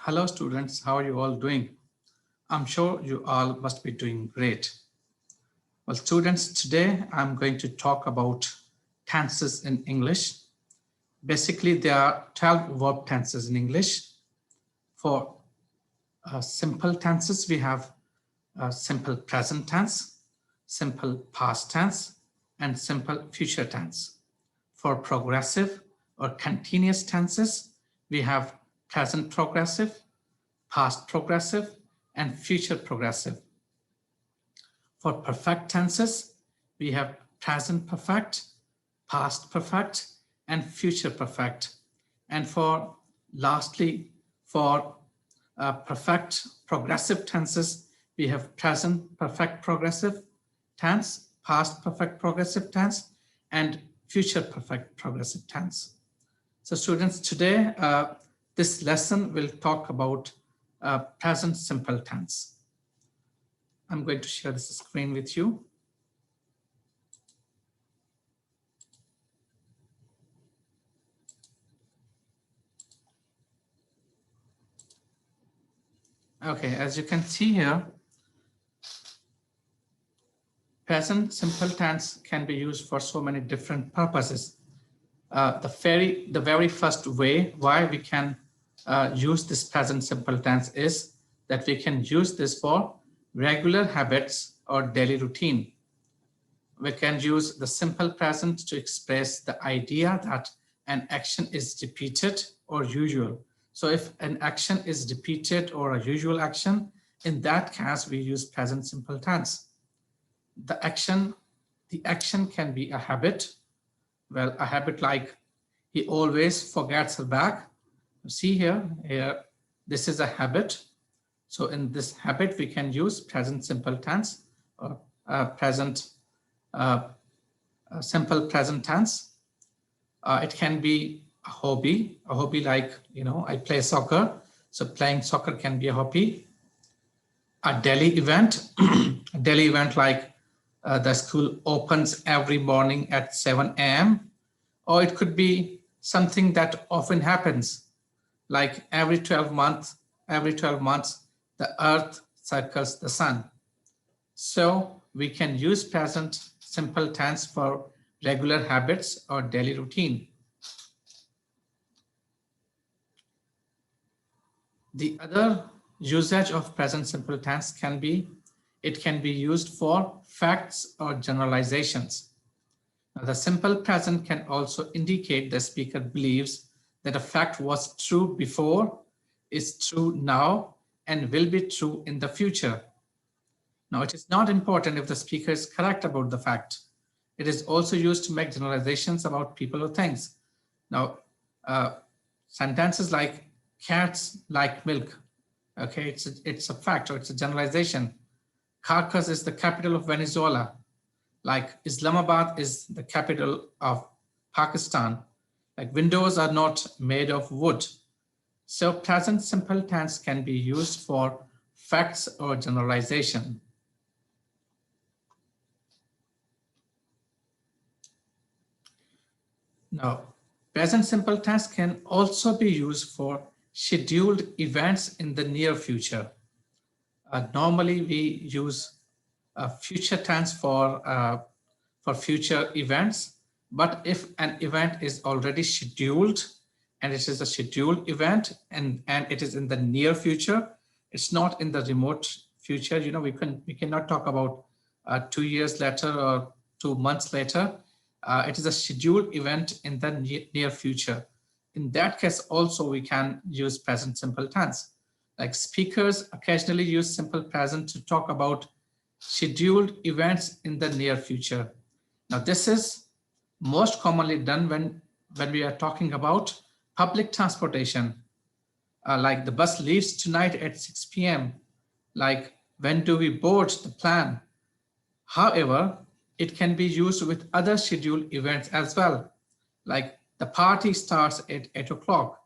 Hello students, how are you all doing? I'm sure you all must be doing great. Well students, today I'm going to talk about tenses in English. Basically, there are 12 verb tenses in English. For simple tenses, we have simple present tense, simple past tense, and simple future tense. For progressive or continuous tenses, we have present progressive, past progressive, and future progressive. For perfect tenses, we have present perfect, past perfect, and future perfect. And for lastly, for perfect progressive tenses, we have present perfect progressive tense, past perfect progressive tense, and future perfect progressive tense. So students, today this lesson will talk about present simple tense. I'm going to share this screen with you. Okay, as you can see here, present simple tense can be used for so many different purposes. The very first way why we can use this present simple tense is that we can use this for regular habits or daily routine. We can use the simple present to express the idea that an action is repeated or usual. So if an action is repeated or a usual action, in that case, we use present simple tense. The action can be a habit. Well, a habit like he always forgets her bag. See here, this is a habit. So in this habit, we can use present simple tense or simple present tense. It can be a hobby like, I play soccer. So playing soccer can be a hobby. A daily event, a daily event like the school opens every morning at 7 a.m. Or it could be something that often happens, like every 12 months, the earth circles the sun. So we can use present simple tense for regular habits or daily routine. The other usage of present simple tense can be used for facts or generalizations. Now, the simple present can also indicate the speaker believes that a fact was true before, is true now, and will be true in the future. Now, it is not important if the speaker is correct about the fact. It is also used to make generalizations about people or things. Now, sentences like cats like milk. Okay, it's a fact or it's a generalization. Caracas is the capital of Venezuela. Like Islamabad is the capital of Pakistan. Like windows are not made of wood. So present simple tense can be used for facts or generalization. Now, present simple tense can also be used for scheduled events in the near future. Normally, we use future tense for future events, but if an event is already scheduled and it is a scheduled event and it is in the near future, it's not in the remote future. We cannot talk about 2 years later or 2 months later. It is a scheduled event in the near future. In that case, also we can use present simple tense. Like speakers occasionally use simple present to talk about scheduled events in the near future. Now, this is most commonly done when we are talking about public transportation. Like the bus leaves tonight at 6 p.m. Like when do we board the plan? However, it can be used with other scheduled events as well. Like the party starts at 8 o'clock.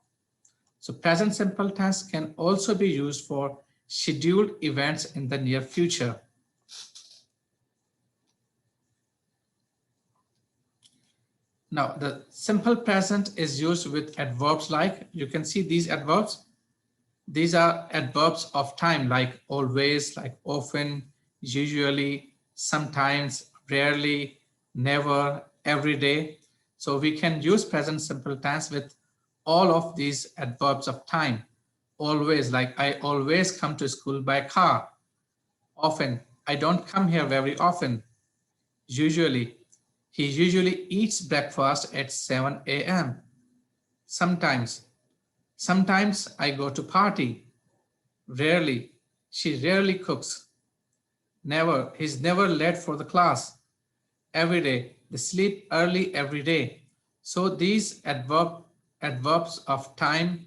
So present simple tense can also be used for scheduled events in the near future. Now, the simple present is used with adverbs like, you can see these adverbs. These are adverbs of time like always, like often, usually, sometimes, rarely, never, every day. So we can use present simple tense with all of these adverbs of time. Always, like I always come to school by car. Often, I don't come here very often. Usually, he usually eats breakfast at 7 a.m. Sometimes I go to party. Rarely, she rarely cooks. Never, he's never late for the class. Every day, they sleep early every day. So these adverbs of time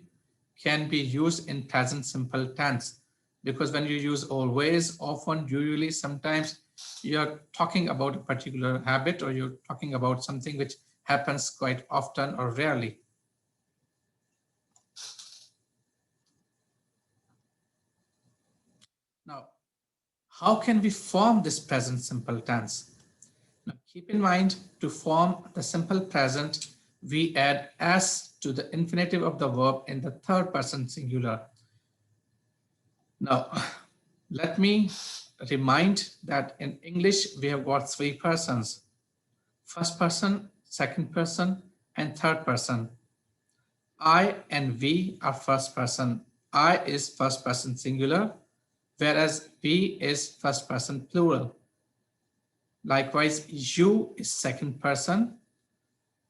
can be used in present simple tense, because when you use always, often, usually, sometimes, you're talking about a particular habit, or you're talking about something which happens quite often or rarely. Now, how can we form this present simple tense? Now, keep in mind, to form the simple present, we add s to the infinitive of the verb in the third person singular. Now, let me remind that in English, we have got three persons: first person, second person, and third person. I and we are first person. I is first person singular, whereas we is first person plural. Likewise, you is second person,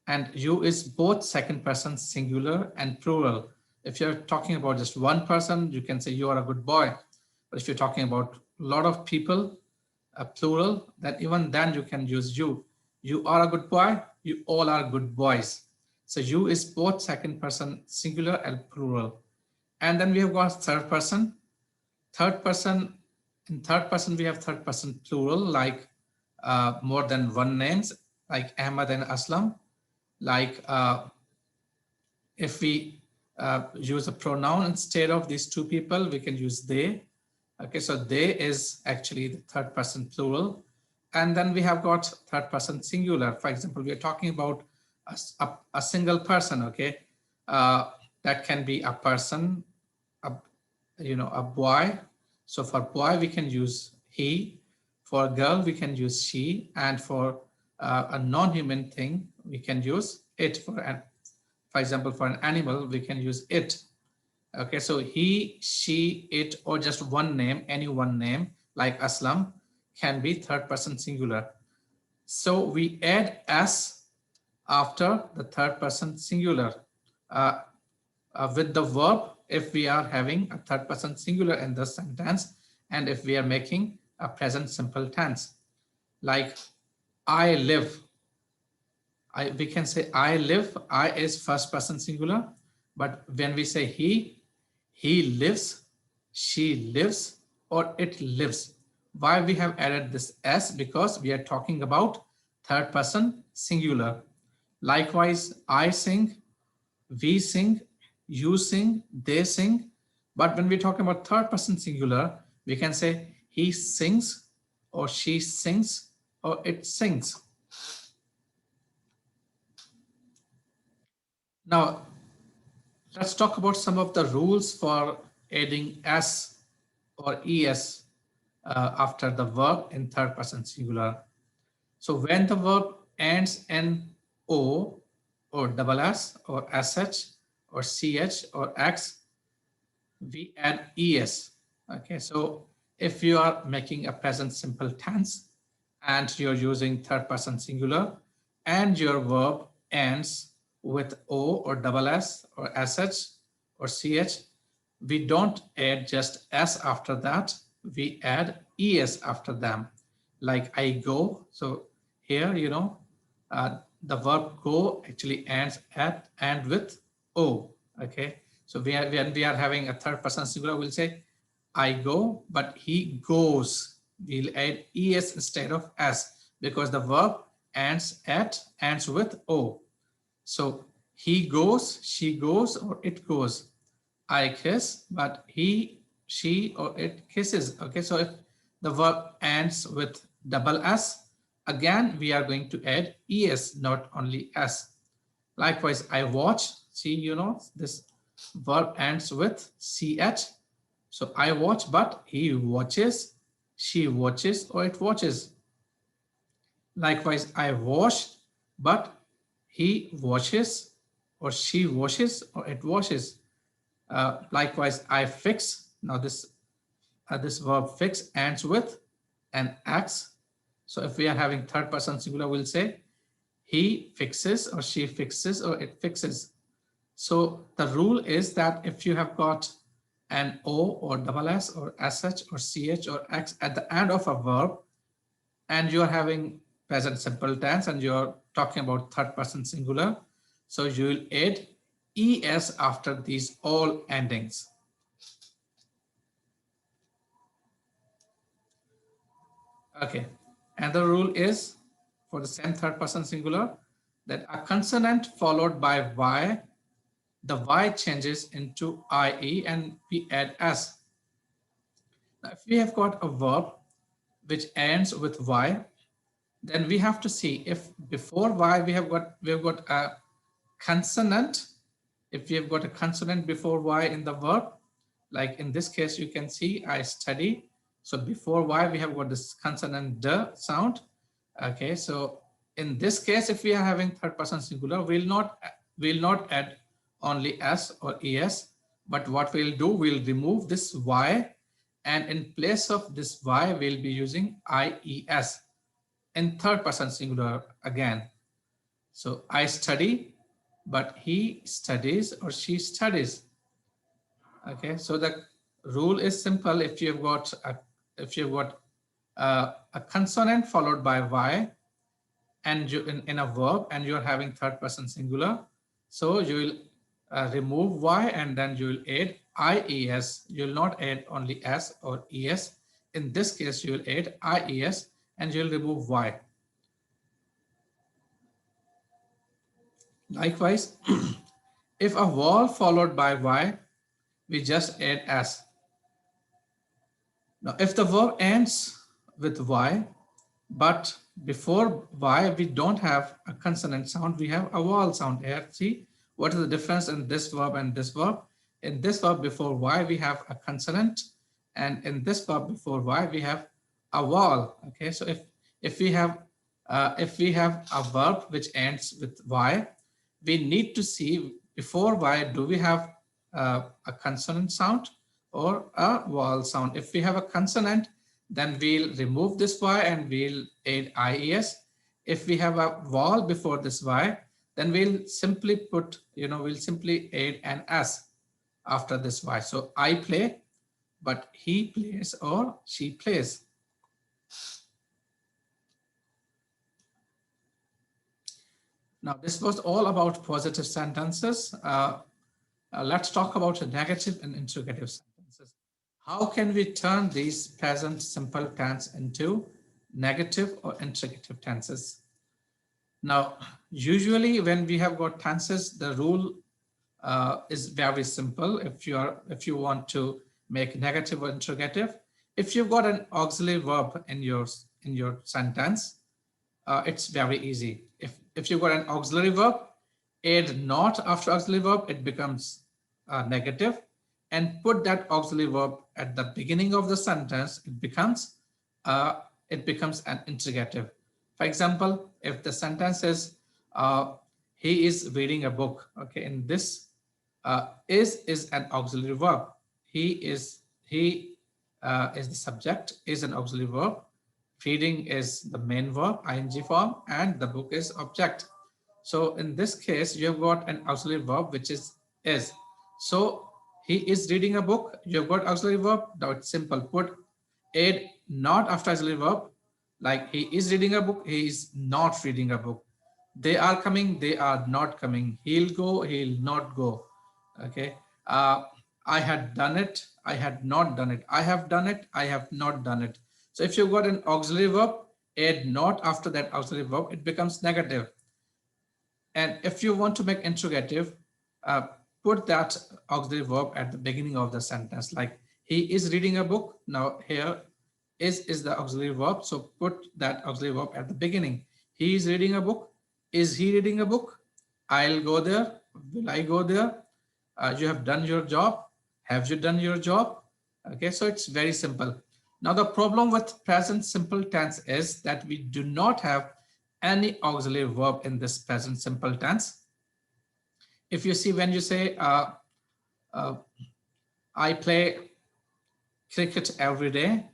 and you is both second person singular and plural. If you're talking about just one person, you can say you are a good boy. But if you're talking about a lot of people, a plural, then even then you can use you. You are a good boy, you all are good boys. So you is both second person singular and plural. And then we have got third person. Third person, in third person, we have third person plural, like more than one names, like Ahmad and Aslam. Like if we use a pronoun instead of these two people, we can use they. Okay, so they is actually the third person plural. And then we have got third person singular. For example, we are talking about a single person, okay? That can be a person, a, a boy. So for boy, we can use he. For a girl, we can use she. And for a non-human thing, we can use it. For example, for an animal, we can use it. Okay, so he, she, it, or just one name, any one name, like Aslam, can be third person singular. So we add s after the third person singular uh, with the verb if we are having a third person singular in the sentence, and if we are making a present simple tense. Like I live, we can say I live. I is first person singular, but when we say he lives, she lives, or it lives. Why we have added this s? Because we are talking about third person singular. Likewise, I sing, we sing, you sing, they sing. But when we're talking about third person singular, we can say he sings, or she sings, or it sings. Now, let's talk about some of the rules for adding s or es after the verb in third person singular. So when the verb ends in o, or double s, or sh, or ch, or x, we add es. Okay, so if you are making a present simple tense and you're using third person singular and your verb ends with o, or double s, or sh, or ch, we don't add just s after that, we add es after them. Like I go. So here, the verb go actually ends at and with o. Okay, so when we are having a third person singular, we'll say I go, but he goes. We'll add es instead of s, because the verb ends with o. So he goes, she goes, or it goes. I kiss, but he, she, or it kisses. Okay, so if the verb ends with double s, again we are going to add es, not only s. Likewise, I watch. See, this verb ends with ch. So I watch, but he watches, she watches, or it watches. Likewise, I wash, but he washes, or she washes, or it washes. Likewise, I fix. Now this verb fix ends with an x. So if we are having third person singular, we'll say he fixes, or she fixes, or it fixes. So the rule is that if you have got an O or double S or SH or CH or X at the end of a verb, and you're having present simple tense and you're talking about third person singular, so you will add ES after these all endings. Okay, and the rule is for the same third person singular that a consonant followed by Y, the Y changes into IE and we add S. Now, if we have got a verb which ends with Y, then we have to see if before Y we have got a consonant. If we have got a consonant before Y in the verb, like in this case, you can see I study. So before Y we have got this consonant D sound. Okay, so in this case, if we are having third person singular, we'll not add only S or ES, but what we'll do, we'll remove this Y, and in place of this Y, we'll be using IES in third person singular again. So I study, but he studies or she studies. Okay, so the rule is simple. If you've got a consonant followed by Y, and you in a verb, and you're having third person singular, so you will remove Y and then you will add IES. You will not add only S or ES. In this case, you will add IES and you will remove Y. Likewise, if a vowel followed by Y, we just add S. Now, if the verb ends with Y, but before Y, we don't have a consonant sound, we have a vowel sound here. See, what is the difference in this verb and this verb? In this verb before Y, we have a consonant, and in this verb before Y, we have a vowel. Okay, so if we have a verb which ends with Y, we need to see before Y, do we have a consonant sound or a vowel sound? If we have a consonant, then we'll remove this Y and we'll add IES. If we have a vowel before this Y, then we'll simply put, we'll simply add an S after this Y. So I play, but he plays or she plays. Now, this was all about positive sentences. Let's talk about negative and interrogative sentences. How can we turn these present simple tense into negative or interrogative tenses? Now, usually when we have got tenses, the rule is very simple. If you want to make negative or interrogative, if you've got an auxiliary verb in your sentence, it's very easy. If you've got an auxiliary verb, add not after auxiliary verb, it becomes negative, and put that auxiliary verb at the beginning of the sentence, it becomes an interrogative. For example, if the sentence is he is reading a book, okay, in this is an auxiliary verb. He is the subject, is an auxiliary verb. Reading is the main verb, ing form, and the book is object. So in this case, you have got an auxiliary verb which is. So he is reading a book. You've got auxiliary verb. Now it's simple. Put add not after auxiliary verb. Like he is reading a book. He is not reading a book. They are coming. They are not coming. He'll go. He'll not go. Okay. I had done it. I had not done it. I have done it. I have not done it. So if you've got an auxiliary verb, add not after that auxiliary verb, it becomes negative. And if you want to make interrogative, put that auxiliary verb at the beginning of the sentence. Like he is reading a book. Now here is the auxiliary verb. So put that auxiliary verb at the beginning. He is reading a book. Is he reading a book? I'll go there. Will I go there? You have done your job. Have you done your job? Okay, so it's very simple. Now the problem with present simple tense is that we do not have any auxiliary verb in this present simple tense. If you see, when you say uh, I play cricket every day,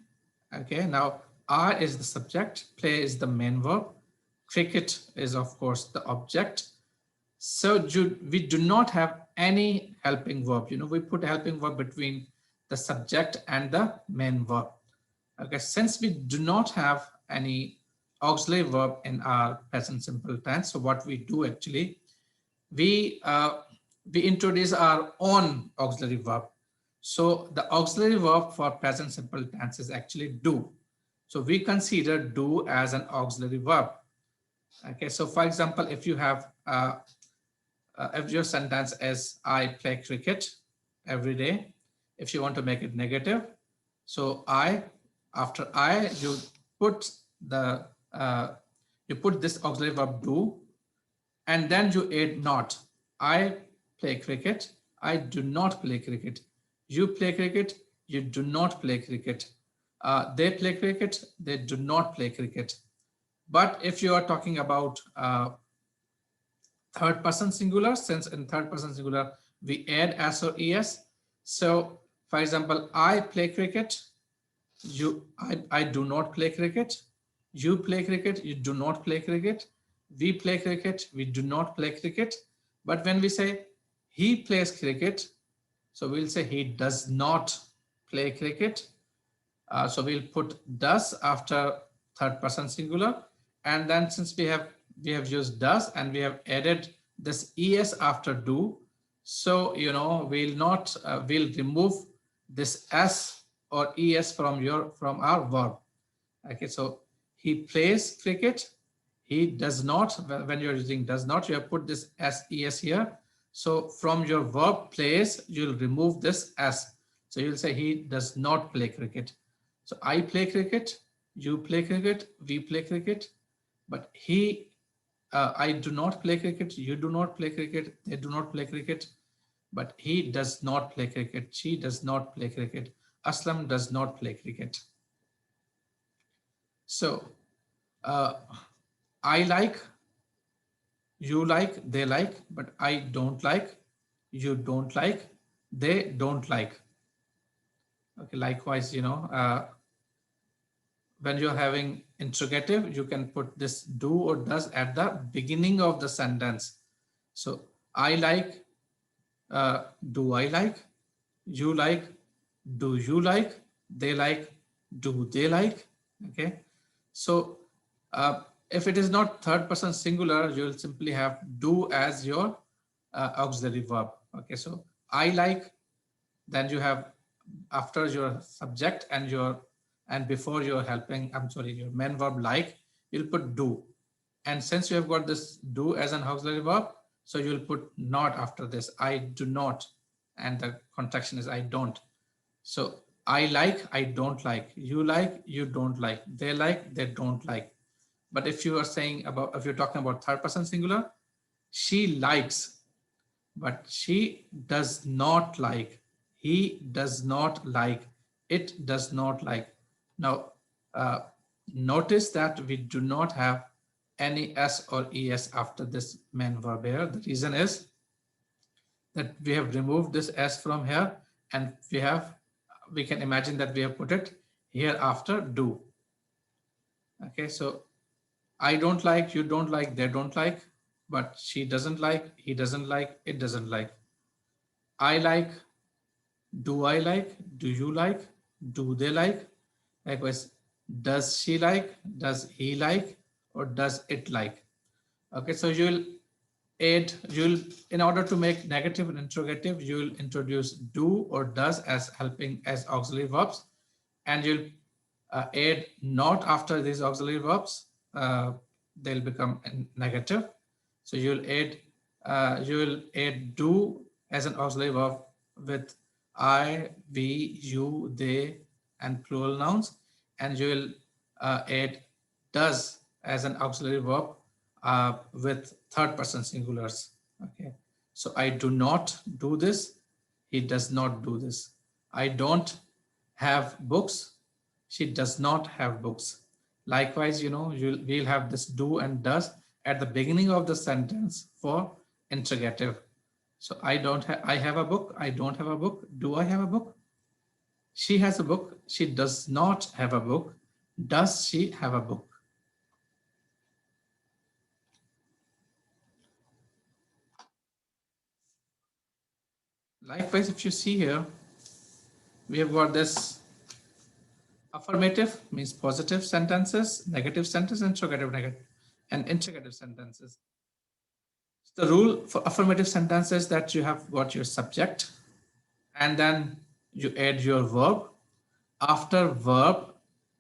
okay, now I is the subject, play is the main verb, cricket is of course the object. So we do not have any helping verb. We put helping verb between the subject and the main verb. Okay, since we do not have any auxiliary verb in our present simple tense, so what we do actually, we introduce our own auxiliary verb. So the auxiliary verb for present simple tense is actually do. So we consider do as an auxiliary verb. Okay, so for example, if you have if your sentence is I play cricket every day, if you want to make it negative, so after I, you put the you put this auxiliary verb do, and then you add not. I play cricket. I do not play cricket. You play cricket. You do not play cricket. They play cricket. They do not play cricket. But if you are talking about third person singular, since in third person singular we add s or es. So for example, I play cricket. I do not play cricket. You play cricket. You do not play cricket. We play cricket. We do not play cricket. But when we say he plays cricket, so we'll say he does not play cricket. So we'll put does after third person singular, and then since we have used does and we have added this es after do, so we'll remove this s or es from our verb. Okay, so he plays cricket. He does not. When you're using does not, you have put this s here. So from your verb plays, you'll remove this s. So you'll say he does not play cricket. So I play cricket, you play cricket, we play cricket, but I do not play cricket, you do not play cricket, they do not play cricket, but he does not play cricket, she does not play cricket, Aslam does not play cricket. So I like, you like, they like, but I don't like, you don't like, they don't like. Okay, likewise, when you're having interrogative, you can put this do or does at the beginning of the sentence. So I like, do I like, you like, do you like, they like, do they like. Okay, so if it is not third person singular, you will simply have do as your auxiliary verb. Okay, so I like, then you have after your subject and before your helping, I'm sorry, your main verb like, you'll put do. And since you have got this do as an auxiliary verb, so you'll put not after this. I do not, and the contraction is I don't. So I like, I don't like, you don't like, they don't like. But if you are saying about, if you're talking about third person singular, she likes, but she does not like, he does not like, it does not like. Now, notice that we do not have any s or es after this main verb here. The reason is that we have removed this s from here, and we can imagine that we have put it here after do. Okay, so I don't like, you don't like, they don't like, but she doesn't like, he doesn't like, it doesn't like. I like, do I like, do you like, do they like. Likewise, does she like, does he like, or does it like. Okay, so you'll in order to make negative and interrogative, you'll introduce do or does as helping as auxiliary verbs, and you'll add not after these auxiliary verbs. They'll become negative. So you will add do as an auxiliary verb with I, we, you, they, and plural nouns, and you will add does as an auxiliary verb with third person singulars. Okay, So I do not do this. He does not do this. I don't have books. She does not have books. Likewise, we'll have this do and does at the beginning of the sentence for interrogative. So I have a book. I don't have a book. Do I have a book? She has a book. She does not have a book. Does she have a book? Likewise, if you see here, we have got this affirmative means positive sentences, negative sentences, interrogative negative, and interrogative sentences. The rule for affirmative sentences that you have got your subject and then you add your verb. After verb,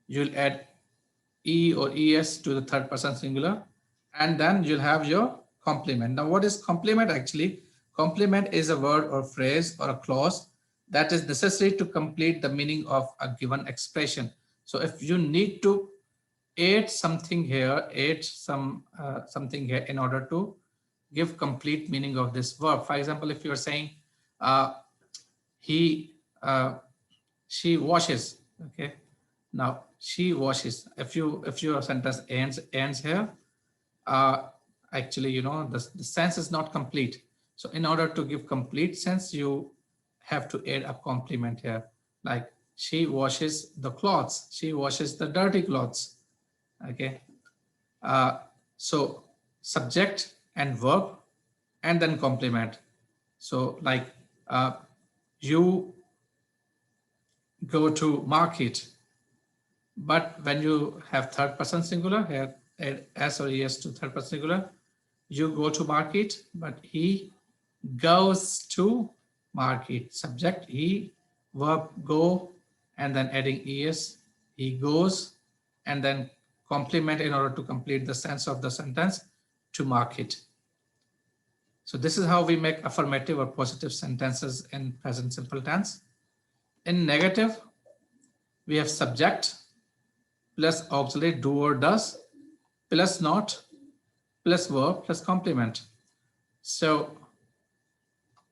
you'll add E or ES to the third person singular, and then you'll have your complement. Now, what is complement actually? Complement is a word or phrase or a clause that is necessary to complete the meaning of a given expression. So if you need to add something here, add something here in order to give complete meaning of this verb. For example, if you're saying he she washes, okay, now she washes, if your sentence ends here, actually the sense is not complete. So in order to give complete sense, you have to add a complement here, like she washes the clothes, she washes the dirty clothes. Okay, so subject and verb and then complement. So like you go to market, but when you have third person singular here, add s or es to third person singular, you go to market, but he goes to market. Subject he, verb go, and then adding es, he goes, and then complement in order to complete the sense of the sentence, to market. So this is how we make affirmative or positive sentences in present simple tense. In negative, we have subject plus auxiliary do or does plus not plus verb plus complement. So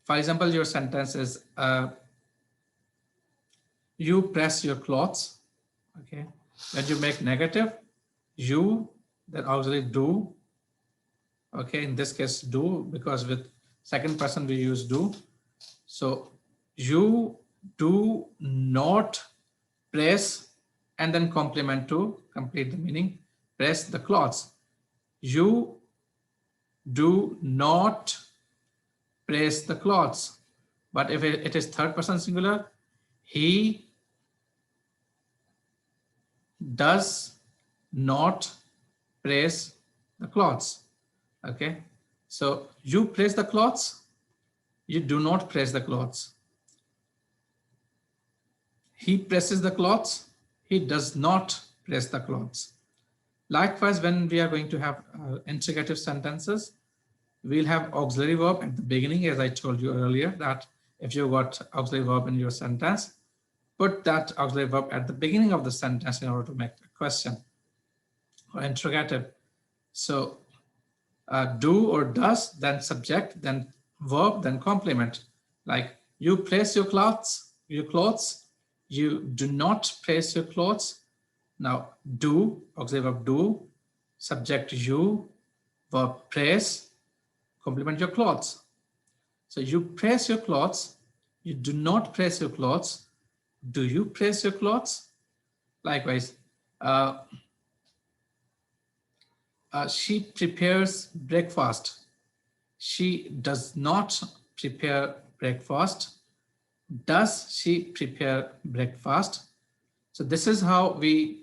for example, your sentence is you press your clothes. Okay, when you make negative, you, then auxiliary do. Okay, in this case do, because with second person we use do. So you do not press, and then complement to complete the meaning, press the cloths. You do not press the cloths. But if it is third person singular, he does not press the cloths. Okay, so you press the cloths, you do not press the cloths. He presses the cloths, he does not press the cloths. Likewise, when we are going to have interrogative sentences, we'll have auxiliary verb at the beginning, as I told you earlier, that if you got auxiliary verb in your sentence, put that auxiliary verb at the beginning of the sentence in order to make a question or interrogative. So do or does, then subject, then verb, then complement. Like you press your clothes, you do not press your clothes. Now do, auxiliary verb do, subject you, verb press, complement your clothes. So you press your clothes, you do not press your clothes. Do you press your clothes? Likewise, she prepares breakfast. She does not prepare breakfast. Does she prepare breakfast? So this is how we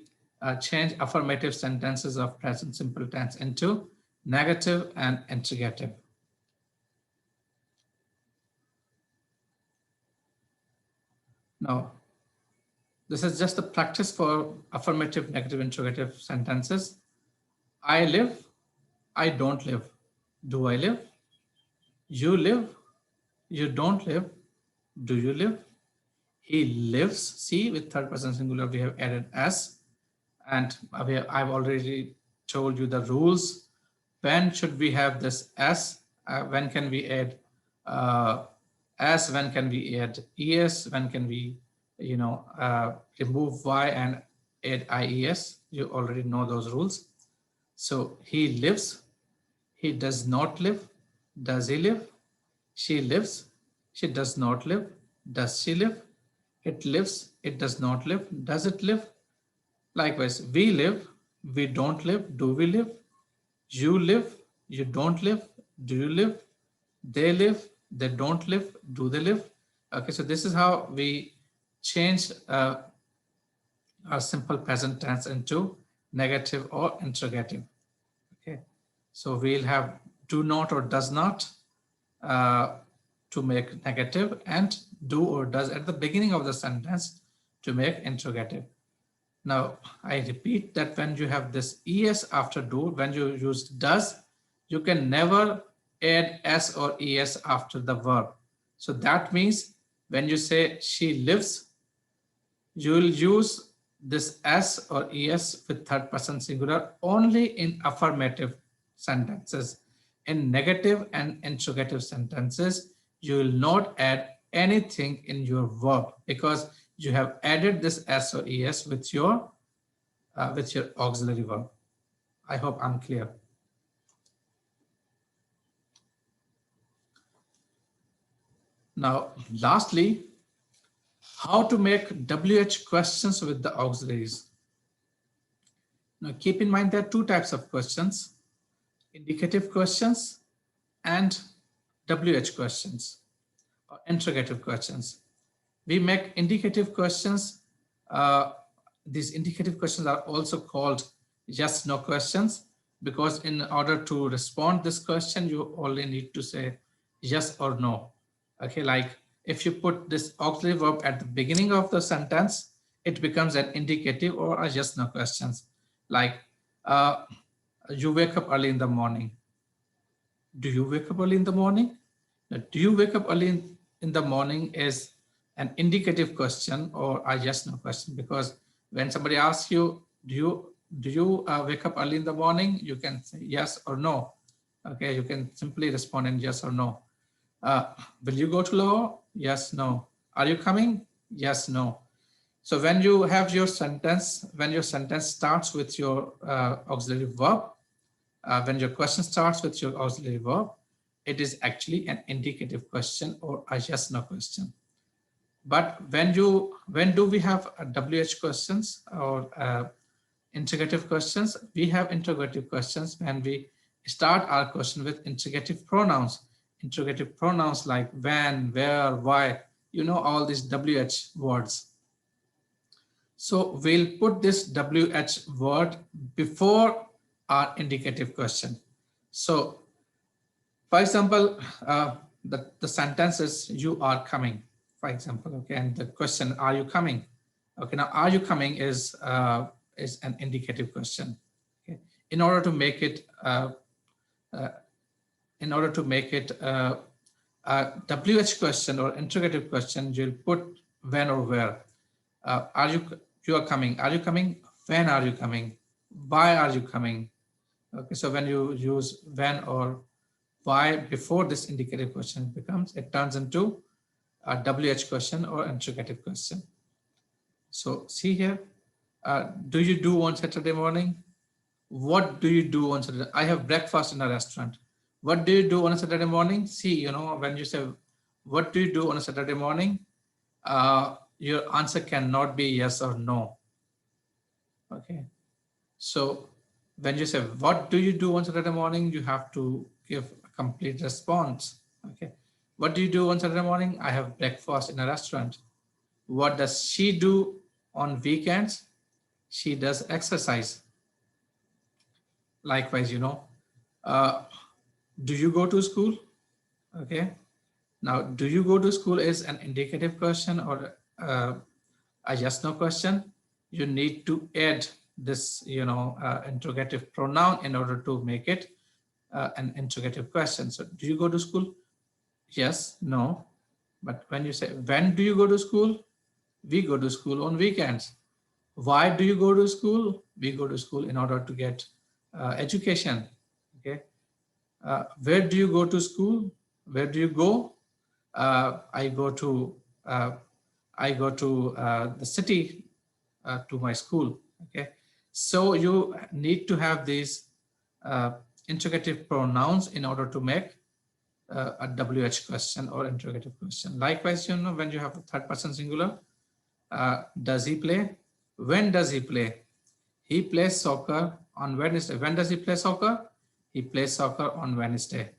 change affirmative sentences of present simple tense into negative and interrogative. Now, this is just a practice for affirmative, negative, interrogative sentences. I live, I don't live. Do I live? You live, you don't live. Do you live? He lives. See, with third person singular, we have added s. And I've already told you the rules. When should we have this s? When can we add S, when can we add es, when can we remove y and add ies. You already know those rules. So he lives, he does not live, does he live? She lives, she does not live, does she live? It lives, it does not live, does it live? Likewise, we live, we don't live, do we live? You live, you don't live, do you live? They live, they don't live, do they live? Okay, so this is how we change our simple present tense into negative or interrogative. Okay, so we'll have do not or does not uh, to make negative, and do or does at the beginning of the sentence to make interrogative. Now, I repeat that when you have this es after do, when you use does, you can never add s or es after the verb. So that means when you say she lives, you will use this s or es with third person singular only in affirmative sentences. In negative and interrogative sentences, you will not add anything in your verb because you have added this s or es with your auxiliary verb. I hope I'm clear. Now, lastly, how to make WH questions with the auxiliaries. Now, keep in mind there are two types of questions: indicative questions and WH questions or interrogative questions. We make indicative questions. These indicative questions are also called yes no questions, because in order to respond this question, you only need to say yes or no. Okay, like if you put this auxiliary verb at the beginning of the sentence, it becomes an indicative or a yes no questions. Like you wake up early in the morning. Do you wake up early in the morning? Now, do you wake up early in the morning is an indicative question or a yes no question, because when somebody asks you, do you wake up early in the morning, you can say yes or no. Okay, you can simply respond in yes or no. Will you go to law? Yes, no. Are you coming? Yes, no. So when you have your sentence, when your sentence starts with your auxiliary verb, when your question starts with your auxiliary verb, it is actually an indicative question or a yes no question. But when do we have WH questions or interrogative questions? We have interrogative questions when we start our question with interrogative pronouns. Interrogative pronouns like when, where, why, all these WH words. So we'll put this WH word before our indicative question. So for example, the sentence is you are coming, for example, okay, and the question, are you coming? Okay, now are you coming is an indicative question. Okay, in order to make it a WH question or interrogative question, you'll put when or where. You are coming? Are you coming? When are you coming? Why are you coming? Okay, so when you use when or why before this indicative question it turns into a WH question or interrogative question. So see here, do you do on Saturday morning? What do you do on Saturday? I have breakfast in a restaurant. What do you do on a Saturday morning? See, when you say, what do you do on a Saturday morning? Your answer cannot be yes or no. Okay. So when you say, what do you do on Saturday morning? You have to give a complete response. Okay. What do you do on Saturday morning? I have breakfast in a restaurant. What does she do on weekends? She does exercise. Likewise, do you go to school? Okay. Now, do you go to school is an indicative question or a yes no question. You need to add this, interrogative pronoun in order to make it an interrogative question. So do you go to school? Yes, no. But when you say, when do you go to school? We go to school on weekends. Why do you go to school? We go to school in order to get education. Okay. Where do you go to school? Where do you go? I go to the city to my school. Okay, so you need to have these interrogative pronouns in order to make a WH question or interrogative question. Likewise, you know, when you have a third person singular, does he play? When does he play? He plays soccer on Wednesday. When does he play soccer? He plays soccer on Wednesday.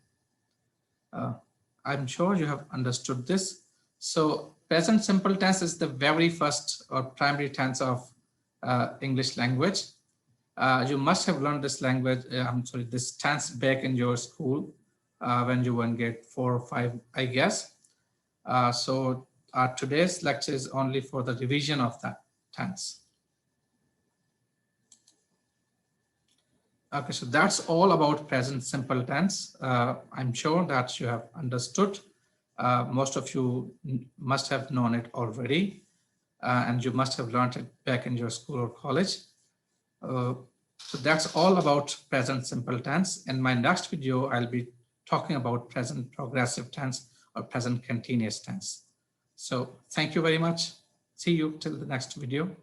I'm sure you have understood this. So present simple tense is the very first or primary tense of English language. You must have learned this language, this tense back in your school when you were in grade 4 or 5, I guess. So today's lecture is only for the revision of that tense. Okay, so that's all about present simple tense. I'm sure that you have understood. Most of you must have known it already, and you must have learned it back in your school or college. So that's all about present simple tense. In my next video, I'll be talking about present progressive tense or present continuous tense. So thank you very much. See you till the next video.